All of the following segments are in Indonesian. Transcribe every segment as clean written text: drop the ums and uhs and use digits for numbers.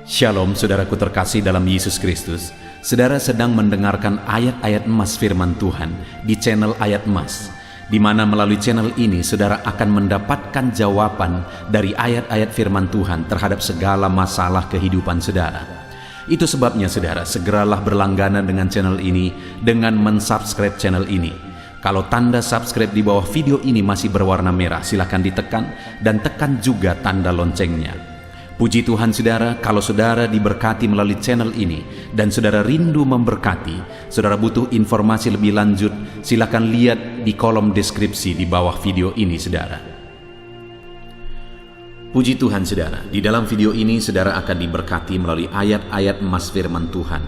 Shalom saudaraku terkasih dalam Yesus Kristus. Saudara sedang mendengarkan ayat-ayat emas firman Tuhan di channel Ayat Emas, di mana melalui channel ini saudara akan mendapatkan jawaban dari ayat-ayat firman Tuhan terhadap segala masalah kehidupan saudara. Itu sebabnya saudara segeralah berlangganan dengan channel ini dengan mensubscribe channel ini. Kalau tanda subscribe di bawah video ini masih berwarna merah, silakan ditekan dan tekan juga tanda loncengnya. Puji Tuhan saudara, kalau saudara diberkati melalui channel ini dan saudara rindu memberkati, saudara butuh informasi lebih lanjut, silakan lihat di kolom deskripsi di bawah video ini saudara. Puji Tuhan saudara, di dalam video ini saudara akan diberkati melalui ayat-ayat emas firman Tuhan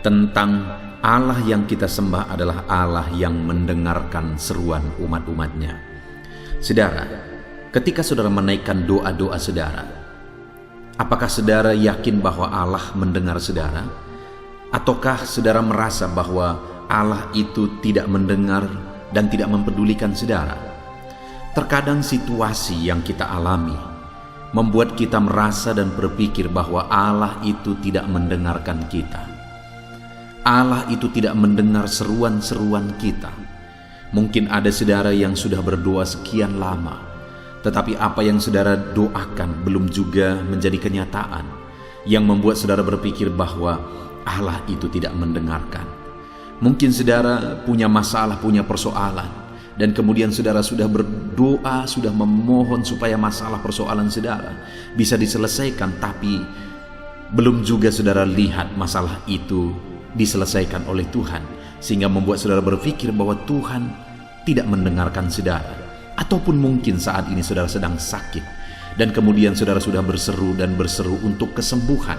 tentang Allah yang kita sembah adalah Allah yang mendengarkan seruan umat-umatnya. Saudara, ketika saudara menaikkan doa-doa saudara, apakah saudara yakin bahwa Allah mendengar saudara? Ataukah saudara merasa bahwa Allah itu tidak mendengar dan tidak mempedulikan saudara? Terkadang situasi yang kita alami membuat kita merasa dan berpikir bahwa Allah itu tidak mendengarkan kita. Allah itu tidak mendengar seruan-seruan kita. Mungkin ada saudara yang sudah berdoa sekian lama, tetapi apa yang saudara doakan belum juga menjadi kenyataan, yang membuat saudara berpikir bahwa Allah itu tidak mendengarkan. Mungkin saudara punya masalah, punya persoalan, dan kemudian saudara sudah berdoa, sudah memohon supaya masalah persoalan saudara bisa diselesaikan, tapi belum juga saudara lihat masalah itu diselesaikan oleh Tuhan, sehingga membuat saudara berpikir bahwa Tuhan tidak mendengarkan saudara. Ataupun mungkin saat ini saudara sedang sakit dan kemudian saudara sudah berseru dan berseru untuk kesembuhan,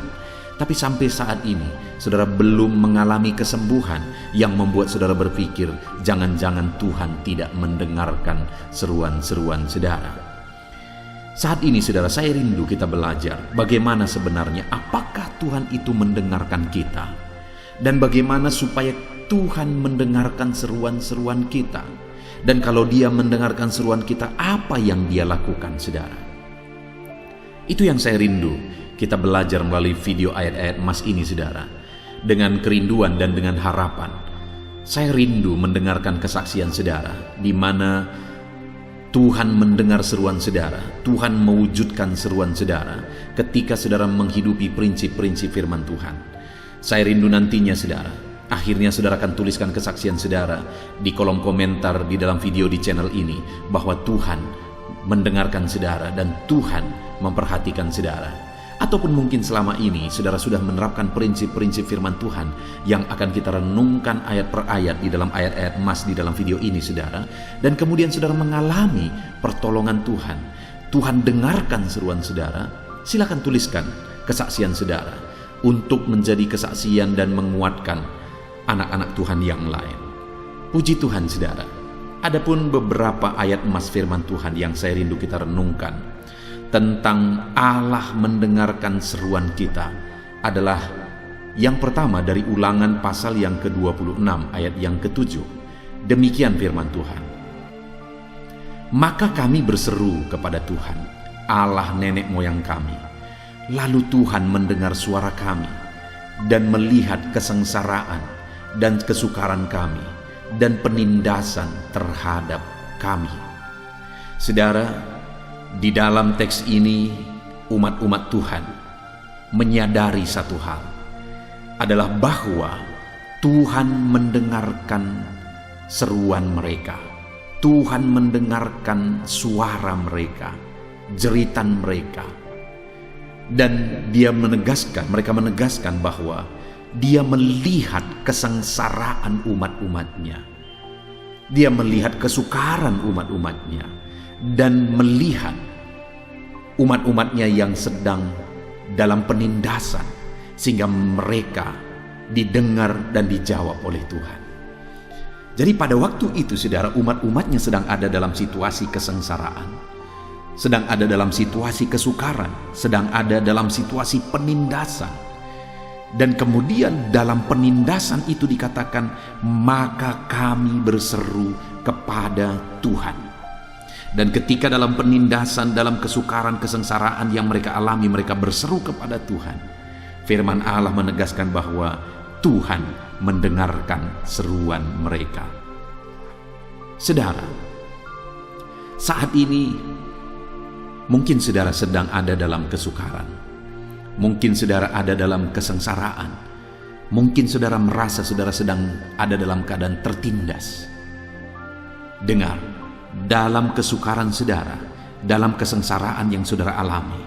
tapi sampai saat ini saudara belum mengalami kesembuhan, yang membuat saudara berpikir jangan-jangan Tuhan tidak mendengarkan seruan-seruan saudara. Saat ini saudara, saya rindu kita belajar bagaimana sebenarnya apakah Tuhan itu mendengarkan kita, dan bagaimana supaya Tuhan mendengarkan seruan-seruan kita. Dan kalau dia mendengarkan seruan kita, apa yang dia lakukan saudara? Itu yang saya rindu kita belajar melalui video ayat-ayat emas ini saudara. Dengan kerinduan dan dengan harapan, saya rindu mendengarkan kesaksian saudara, di mana Tuhan mendengar seruan saudara, Tuhan mewujudkan seruan saudara ketika saudara menghidupi prinsip-prinsip firman Tuhan. Saya rindu nantinya saudara, akhirnya saudara akan tuliskan kesaksian saudara di kolom komentar di dalam video di channel ini, bahwa Tuhan mendengarkan saudara dan Tuhan memperhatikan saudara. Ataupun mungkin selama ini saudara sudah menerapkan prinsip-prinsip firman Tuhan yang akan kita renungkan ayat per ayat di dalam ayat-ayat emas di dalam video ini saudara, dan kemudian saudara mengalami pertolongan Tuhan. Tuhan dengarkan seruan saudara. Silakan tuliskan kesaksian saudara untuk menjadi kesaksian dan menguatkan anak-anak Tuhan yang lain. Puji Tuhan saudara. Adapun beberapa ayat emas firman Tuhan yang saya rindu kita renungkan tentang Allah mendengarkan seruan kita adalah yang pertama dari Ulangan pasal yang ke-26 ayat yang ke-7. Demikian firman Tuhan. Maka kami berseru kepada Tuhan, Allah nenek moyang kami. Lalu Tuhan mendengar suara kami dan melihat kesengsaraan dan kesukaran kami dan penindasan terhadap kami. Saudara, di dalam teks ini umat-umat Tuhan menyadari satu hal, adalah bahwa Tuhan mendengarkan seruan mereka. Tuhan mendengarkan suara mereka, jeritan mereka. Dan mereka menegaskan bahwa dia melihat kesengsaraan umat-umatnya. Dia melihat kesukaran umat-umatnya dan melihat umat-umatnya yang sedang dalam penindasan, sehingga mereka didengar dan dijawab oleh Tuhan. Jadi pada waktu itu saudara, umat-umatnya sedang ada dalam situasi kesengsaraan, sedang ada dalam situasi kesukaran, sedang ada dalam situasi penindasan. Dan kemudian dalam penindasan itu dikatakan, maka kami berseru kepada Tuhan. Dan ketika dalam penindasan, dalam kesukaran, kesengsaraan yang mereka alami, mereka berseru kepada Tuhan. Firman Allah menegaskan bahwa Tuhan mendengarkan seruan mereka. Saudara, saat ini mungkin saudara sedang ada dalam kesukaran. Mungkin saudara ada dalam kesengsaraan. Mungkin saudara merasa saudara sedang ada dalam keadaan tertindas. Dengar, dalam kesukaran saudara, dalam kesengsaraan yang saudara alami,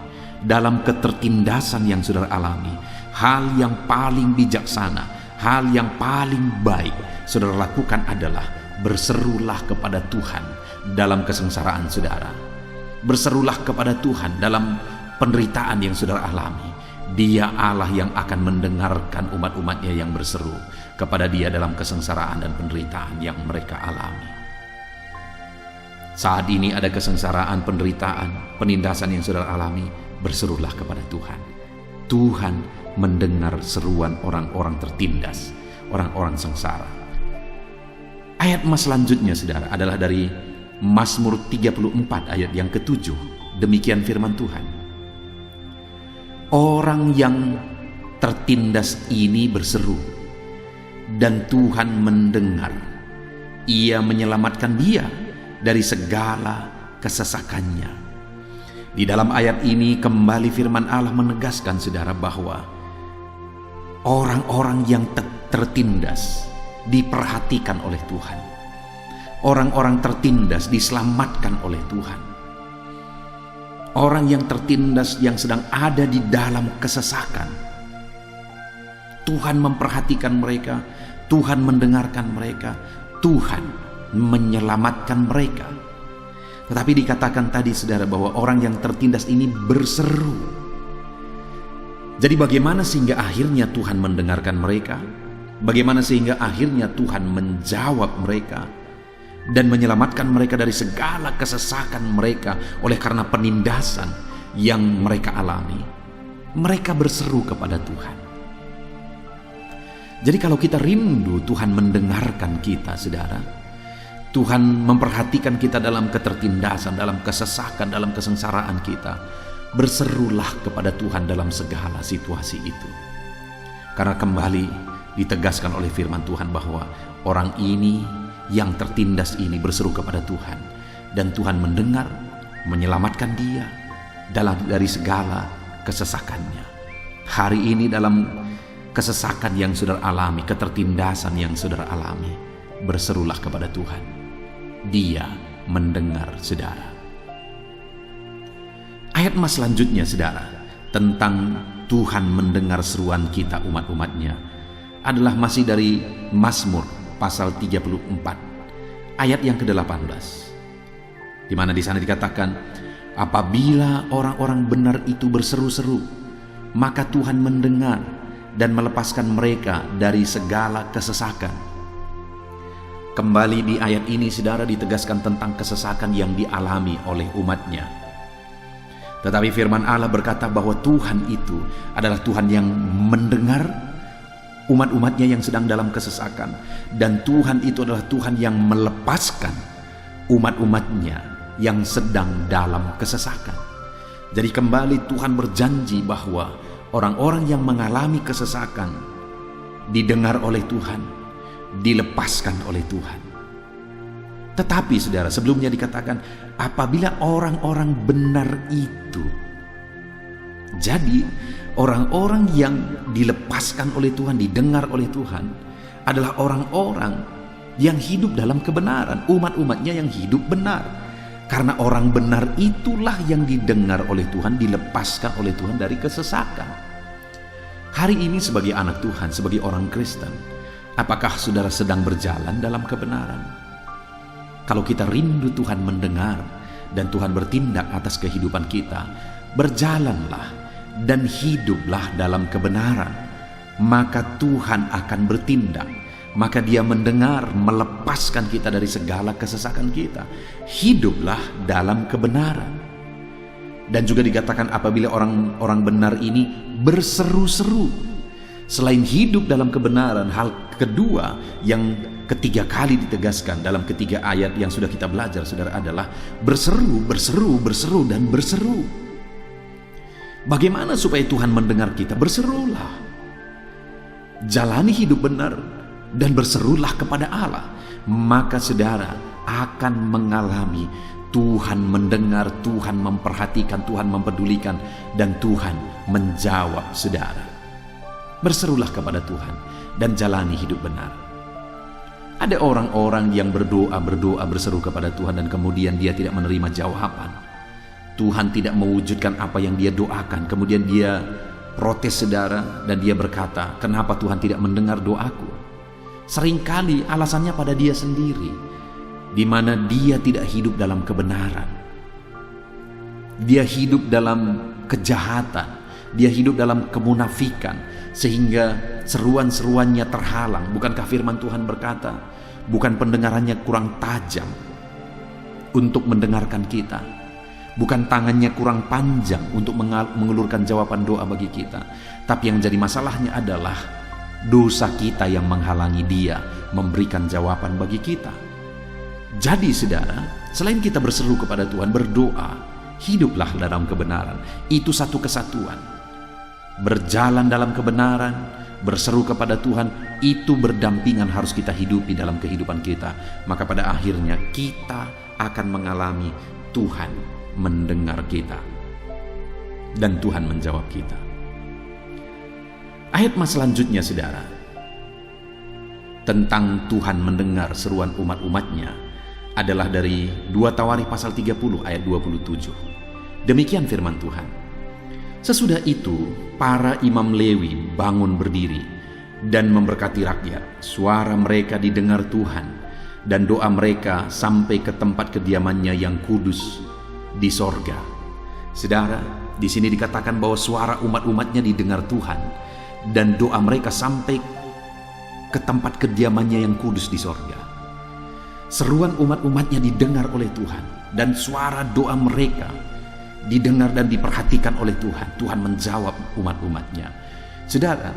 dalam ketertindasan yang saudara alami, hal yang paling bijaksana, hal yang paling baik saudara lakukan adalah berserulah kepada Tuhan dalam kesengsaraan saudara. Berserulah kepada Tuhan dalam penderitaan yang saudara alami. Dia Allah yang akan mendengarkan umat-umatnya yang berseru kepada Dia dalam kesengsaraan dan penderitaan yang mereka alami. Saat ini ada kesengsaraan, penderitaan, penindasan yang saudara alami, berserulah kepada Tuhan. Tuhan mendengar seruan orang-orang tertindas, orang-orang sengsara. Ayat selanjutnya saudara adalah dari Mazmur 34 ayat yang ke-7. Demikian firman Tuhan. Orang yang tertindas ini berseru, dan Tuhan mendengar. Ia menyelamatkan dia dari segala kesesakannya. Di dalam ayat ini kembali firman Allah menegaskan saudara bahwa orang-orang yang tertindas diperhatikan oleh Tuhan. Orang-orang tertindas diselamatkan oleh Tuhan. Orang yang tertindas yang sedang ada di dalam kesesakan, Tuhan memperhatikan mereka, Tuhan mendengarkan mereka, Tuhan menyelamatkan mereka. Tetapi dikatakan tadi saudara bahwa orang yang tertindas ini berseru. Jadi bagaimana sehingga akhirnya Tuhan mendengarkan mereka? Bagaimana sehingga akhirnya Tuhan menjawab mereka dan menyelamatkan mereka dari segala kesesakan mereka oleh karena penindasan yang mereka alami? Mereka berseru kepada Tuhan. Jadi kalau kita rindu Tuhan mendengarkan kita saudara, Tuhan memperhatikan kita dalam ketertindasan, dalam kesesakan, dalam kesengsaraan kita, berserulah kepada Tuhan dalam segala situasi itu. Karena kembali ditegaskan oleh firman Tuhan bahwa orang ini yang tertindas ini berseru kepada Tuhan, dan Tuhan mendengar, menyelamatkan dia dari segala kesesakannya. Hari ini dalam kesesakan yang saudara alami, ketertindasan yang saudara alami, berserulah kepada Tuhan. Dia mendengar saudara. Ayat selanjutnya saudara, tentang Tuhan mendengar seruan kita umat-umatnya, adalah masih dari Mazmur pasal 34 ayat yang ke-18, di mana di sana dikatakan, apabila orang-orang benar itu berseru-seru, maka Tuhan mendengar dan melepaskan mereka dari segala kesesakan. Kembali di ayat ini saudara ditegaskan tentang kesesakan yang dialami oleh umatnya. Tetapi firman Allah berkata bahwa Tuhan itu adalah Tuhan yang mendengar umat-umatnya yang sedang dalam kesesakan, dan Tuhan itu adalah Tuhan yang melepaskan umat-umatnya yang sedang dalam kesesakan. Jadi kembali Tuhan berjanji bahwa orang-orang yang mengalami kesesakan didengar oleh Tuhan, dilepaskan oleh Tuhan. Tetapi saudara, sebelumnya dikatakan apabila orang-orang benar itu. Jadi orang-orang yang dilepaskan oleh Tuhan, didengar oleh Tuhan, adalah orang-orang yang hidup dalam kebenaran, umat-umatnya yang hidup benar. Karena orang benar itulah yang didengar oleh Tuhan, dilepaskan oleh Tuhan dari kesesakan. Hari ini sebagai anak Tuhan, sebagai orang Kristen, apakah saudara sedang berjalan dalam kebenaran? Kalau kita rindu Tuhan mendengar dan Tuhan bertindak atas kehidupan kita, berjalanlah dan hiduplah dalam kebenaran, maka Tuhan akan bertindak, maka Dia mendengar, melepaskan kita dari segala kesesakan kita. Hiduplah dalam kebenaran. Dan juga dikatakan apabila orang-orang benar ini berseru-seru. Selain hidup dalam kebenaran, hal kedua yang ketiga kali ditegaskan dalam ketiga ayat yang sudah kita belajar saudara adalah berseru, berseru, berseru, dan berseru. Bagaimana supaya Tuhan mendengar kita? Berserulah. Jalani hidup benar dan berserulah kepada Allah. Maka saudara akan mengalami Tuhan mendengar, Tuhan memperhatikan, Tuhan mempedulikan, dan Tuhan menjawab saudara. Berserulah kepada Tuhan dan jalani hidup benar. Ada orang-orang yang berdoa berseru kepada Tuhan dan kemudian dia tidak menerima jawaban. Tuhan tidak mewujudkan apa yang dia doakan. Kemudian dia protes saudara dan dia berkata, kenapa Tuhan tidak mendengar doaku? Seringkali alasannya pada dia sendiri, di mana dia tidak hidup dalam kebenaran. Dia hidup dalam kejahatan, dia hidup dalam kemunafikan, sehingga seruan-seruannya terhalang. Bukankah firman Tuhan berkata, bukan pendengarannya kurang tajam untuk mendengarkan kita, bukan tangannya kurang panjang untuk mengulurkan jawaban doa bagi kita, tapi yang jadi masalahnya adalah dosa kita yang menghalangi dia memberikan jawaban bagi kita. Jadi saudara, selain kita berseru kepada Tuhan, berdoa, hiduplah dalam kebenaran. Itu satu kesatuan. Berjalan dalam kebenaran, berseru kepada Tuhan, itu berdampingan harus kita hidupi dalam kehidupan kita. Maka pada akhirnya kita akan mengalami Tuhan mendengar kita dan Tuhan menjawab kita. Ayat selanjutnya saudara, tentang Tuhan mendengar seruan umat-umatnya adalah dari 2 Tawarikh pasal 30 ayat 27. Demikian firman Tuhan. Sesudah itu para imam Lewi bangun berdiri dan memberkati rakyat. Suara mereka didengar Tuhan dan doa mereka sampai ke tempat kediamannya yang kudus di sorga. Saudara, di sini dikatakan bahwa suara umat-umatnya didengar Tuhan dan doa mereka sampai ke tempat kediamannya yang kudus di sorga. Seruan umat-umatnya didengar oleh Tuhan dan suara doa mereka didengar dan diperhatikan oleh Tuhan. Tuhan menjawab umat-umatnya. Saudara,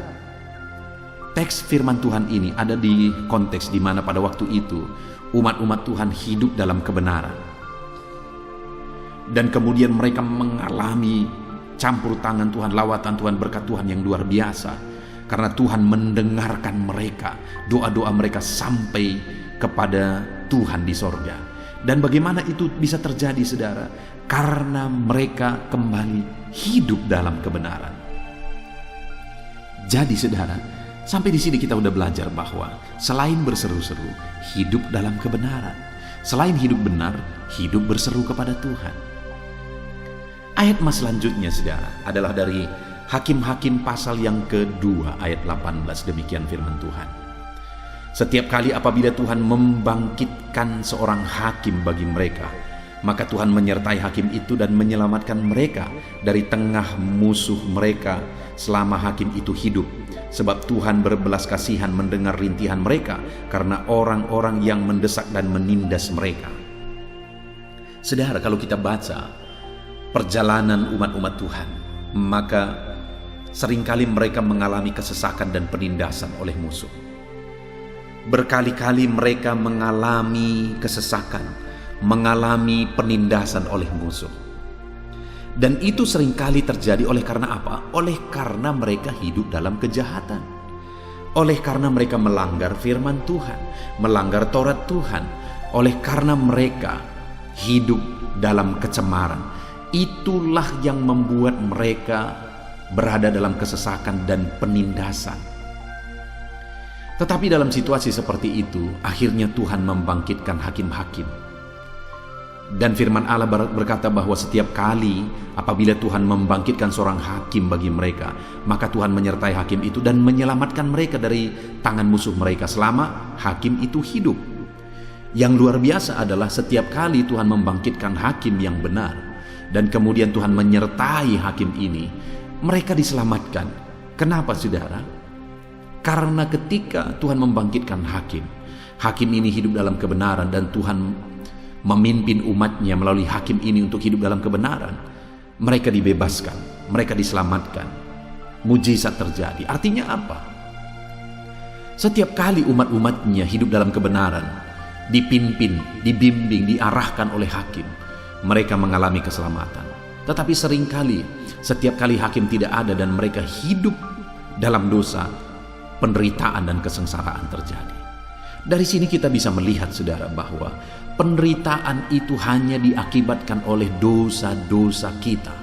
teks firman Tuhan ini ada di konteks di mana pada waktu itu umat-umat Tuhan hidup dalam kebenaran. Dan kemudian mereka mengalami campur tangan Tuhan, lawatan Tuhan, berkat Tuhan yang luar biasa. Karena Tuhan mendengarkan mereka, doa-doa mereka sampai kepada Tuhan di sorga. Dan bagaimana itu bisa terjadi saudara? Karena mereka kembali hidup dalam kebenaran. Jadi saudara, sampai di sini kita udah belajar bahwa selain berseru-seru, hidup dalam kebenaran. Selain hidup benar, hidup berseru kepada Tuhan. Ayat selanjutnya saudara adalah dari Hakim-Hakim pasal yang kedua ayat 18. Demikian firman Tuhan. Setiap kali apabila Tuhan membangkitkan seorang hakim bagi mereka, maka Tuhan menyertai hakim itu dan menyelamatkan mereka dari tengah musuh mereka selama hakim itu hidup. Sebab Tuhan berbelas kasihan mendengar rintihan mereka karena orang-orang yang mendesak dan menindas mereka. Saudara, kalau kita baca perjalanan umat-umat Tuhan, maka seringkali mereka mengalami kesesakan dan penindasan oleh musuh. Berkali-kali mereka mengalami kesesakan, mengalami penindasan oleh musuh. Dan itu seringkali terjadi oleh karena apa? Oleh karena mereka hidup dalam kejahatan. Oleh karena mereka melanggar firman Tuhan, melanggar Taurat Tuhan. Oleh karena mereka hidup dalam kecemaran. Itulah yang membuat mereka berada dalam kesesakan dan penindasan. Tetapi dalam situasi seperti itu, akhirnya Tuhan membangkitkan hakim-hakim. Dan firman Allah berkata bahwa setiap kali apabila Tuhan membangkitkan seorang hakim bagi mereka, maka Tuhan menyertai hakim itu dan menyelamatkan mereka dari tangan musuh mereka selama hakim itu hidup. Yang luar biasa adalah setiap kali Tuhan membangkitkan hakim yang benar dan kemudian Tuhan menyertai hakim ini, mereka diselamatkan. Kenapa saudara? Karena ketika Tuhan membangkitkan hakim ini hidup dalam kebenaran dan Tuhan memimpin umatnya melalui hakim ini untuk hidup dalam kebenaran, mereka dibebaskan, mereka diselamatkan, mujizat terjadi. Artinya apa? Setiap kali umat-umatnya hidup dalam kebenaran, dipimpin, dibimbing, diarahkan oleh hakim, mereka mengalami keselamatan. Tetapi seringkali, setiap kali hakim tidak ada dan mereka hidup dalam dosa, penderitaan dan kesengsaraan terjadi. Dari sini kita bisa melihat, saudara, bahwa penderitaan itu hanya diakibatkan oleh dosa-dosa kita.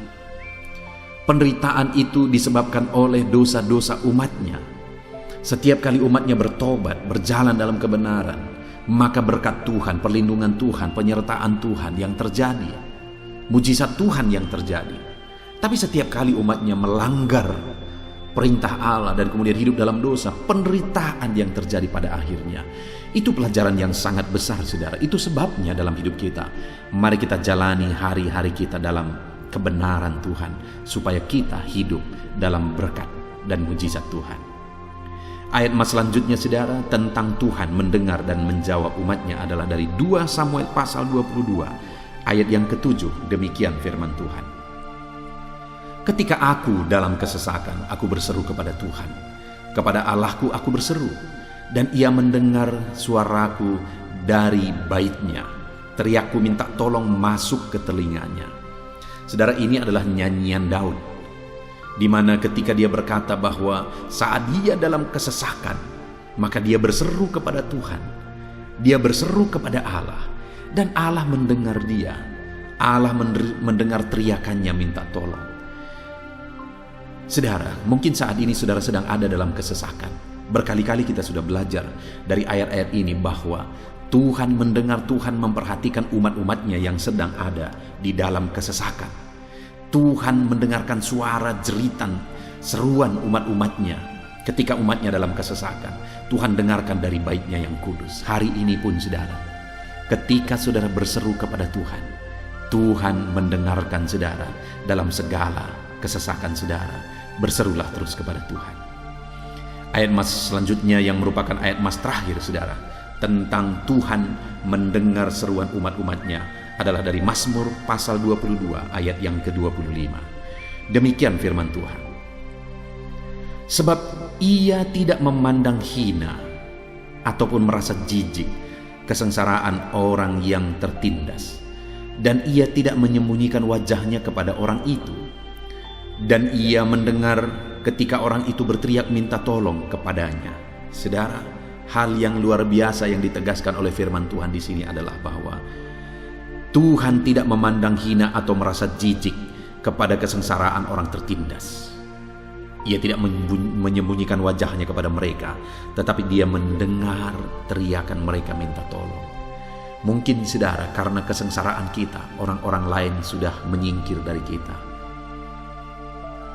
Penderitaan itu disebabkan oleh dosa-dosa umatnya. Setiap kali umatnya bertobat, berjalan dalam kebenaran, maka berkat Tuhan, perlindungan Tuhan, penyertaan Tuhan yang terjadi, mujizat Tuhan yang terjadi. Tapi setiap kali umatnya melanggar perintah Allah dan kemudian hidup dalam dosa, penderitaan yang terjadi pada akhirnya. Itu pelajaran yang sangat besar, saudara. Itu sebabnya dalam hidup kita, mari kita jalani hari-hari kita dalam kebenaran Tuhan, supaya kita hidup dalam berkat dan mujizat Tuhan. Ayat mas selanjutnya, saudara, tentang Tuhan mendengar dan menjawab umatnya adalah dari 2 Samuel pasal 22 ayat yang ke-7. Demikian firman Tuhan. Ketika aku dalam kesesakan, aku berseru kepada Tuhan, kepada Allahku aku berseru, dan ia mendengar suaraku dari baitnya. Teriakku minta tolong masuk ke telinganya. Saudara, ini adalah nyanyian Daud, di mana ketika dia berkata bahwa saat dia dalam kesesakan, maka dia berseru kepada Tuhan, dia berseru kepada Allah, dan Allah mendengar dia. Allah mendengar teriakannya minta tolong. Saudara, mungkin saat ini saudara sedang ada dalam kesesakan. Berkali-kali kita sudah belajar dari ayat-ayat ini bahwa Tuhan mendengar, Tuhan memperhatikan umat-umatnya yang sedang ada di dalam kesesakan. Tuhan mendengarkan suara jeritan, seruan umat-umatnya ketika umatnya dalam kesesakan. Tuhan dengarkan dari baitnya yang kudus. Hari ini pun, saudara, ketika saudara berseru kepada Tuhan, Tuhan mendengarkan saudara dalam segala kesesakan saudara. Berserulah terus kepada Tuhan. Ayat mas selanjutnya yang merupakan ayat mas terakhir, saudara, tentang Tuhan mendengar seruan umat-umatnya adalah dari Mazmur pasal 22 ayat yang ke-25. Demikian firman Tuhan. Sebab ia tidak memandang hina ataupun merasa jijik kesengsaraan orang yang tertindas, dan ia tidak menyembunyikan wajahnya kepada orang itu. Dan ia mendengar ketika orang itu berteriak minta tolong kepadanya. Saudara, hal yang luar biasa yang ditegaskan oleh firman Tuhan di sini adalah bahwa Tuhan tidak memandang hina atau merasa jijik kepada kesengsaraan orang tertindas. Ia tidak menyembunyikan wajahnya kepada mereka, tetapi dia mendengar teriakan mereka minta tolong. Mungkin, saudara, karena kesengsaraan kita, orang-orang lain sudah menyingkir dari kita.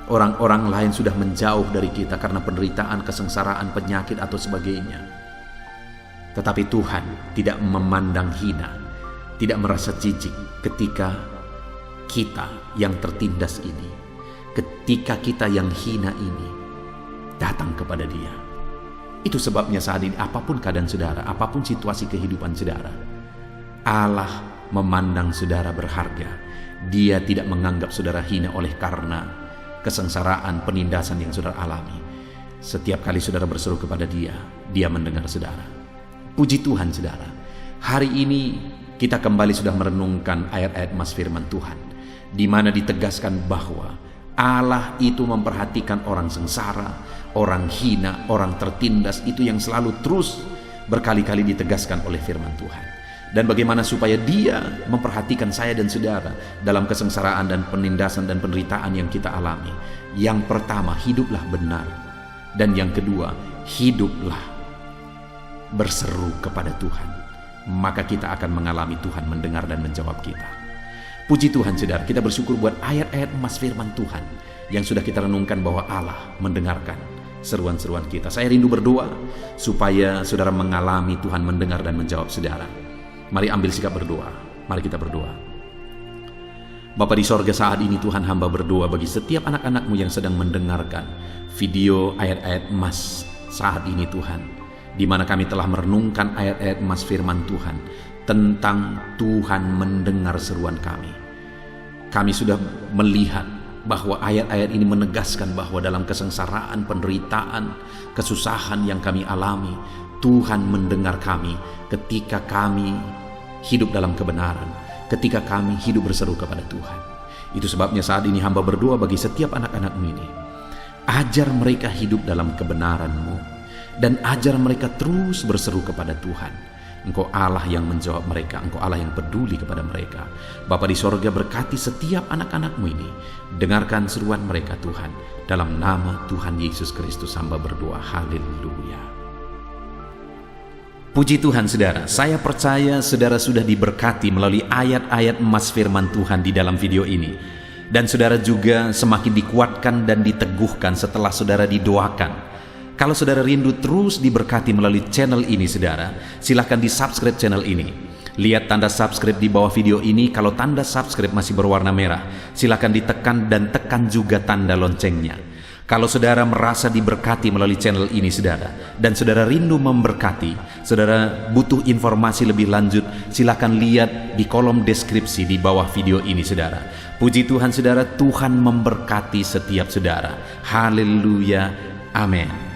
Orang-orang lain sudah menjauh dari kita karena penderitaan, kesengsaraan, penyakit atau sebagainya. Tetapi Tuhan tidak memandang hina, tidak merasa jijik ketika kita yang tertindas ini, ketika kita yang hina ini datang kepada Dia. Itu sebabnya saat ini apapun keadaan saudara, apapun situasi kehidupan saudara, Allah memandang saudara berharga. Dia tidak menganggap saudara hina oleh karena kesengsaraan, penindasan yang saudara alami. Setiap kali saudara berseru kepada Dia, Dia mendengar saudara. Puji Tuhan, saudara. Hari ini kita kembali sudah merenungkan ayat-ayat mas firman Tuhan, di mana ditegaskan bahwa Allah itu memperhatikan orang sengsara, orang hina, orang tertindas. Itu yang selalu terus berkali-kali ditegaskan oleh firman Tuhan. Dan bagaimana supaya Dia memperhatikan saya dan saudara dalam kesengsaraan dan penindasan dan penderitaan yang kita alami. Yang pertama, hiduplah benar. Dan yang kedua, hiduplah berseru kepada Tuhan. Maka kita akan mengalami Tuhan mendengar dan menjawab kita. Puji Tuhan, saudara, kita bersyukur buat ayat-ayat emas firman Tuhan yang sudah kita renungkan bahwa Allah mendengarkan seruan-seruan kita. Saya rindu berdoa supaya saudara mengalami Tuhan mendengar dan menjawab saudara. Mari ambil sikap berdoa. Mari kita berdoa. Bapa di sorga, saat ini Tuhan, hamba berdoa bagi setiap anak-anak-Mu yang sedang mendengarkan video ayat-ayat emas saat ini, Tuhan, di mana kami telah merenungkan ayat-ayat emas firman Tuhan tentang Tuhan mendengar seruan kami. Kami sudah melihat bahwa ayat-ayat ini menegaskan bahwa dalam kesengsaraan, penderitaan, kesusahan yang kami alami, Tuhan mendengar kami ketika kami hidup dalam kebenaran, ketika kami hidup berseru kepada Tuhan. Itu sebabnya saat ini hamba berdoa bagi setiap anak-anak-Mu ini. Ajar mereka hidup dalam kebenaran-Mu, dan ajar mereka terus berseru kepada Tuhan. Engkau Allah yang menjawab mereka, Engkau Allah yang peduli kepada mereka. Bapa di sorga, berkati setiap anak-anak-Mu ini. Dengarkan seruan mereka Tuhan. Dalam nama Tuhan Yesus Kristus hamba berdoa. Haleluya. Puji Tuhan saudara, saya percaya saudara sudah diberkati melalui ayat-ayat emas firman Tuhan di dalam video ini. Dan saudara juga semakin dikuatkan dan diteguhkan setelah saudara didoakan. Kalau saudara rindu terus diberkati melalui channel ini saudara, silahkan di subscribe channel ini. Lihat tanda subscribe di bawah video ini. Kalau tanda subscribe masih berwarna merah, silahkan ditekan dan tekan juga tanda loncengnya. Kalau saudara merasa diberkati melalui channel ini saudara, dan saudara rindu memberkati, saudara butuh informasi lebih lanjut, silahkan lihat di kolom deskripsi di bawah video ini saudara. Puji Tuhan saudara, Tuhan memberkati setiap saudara. Haleluya. Amin.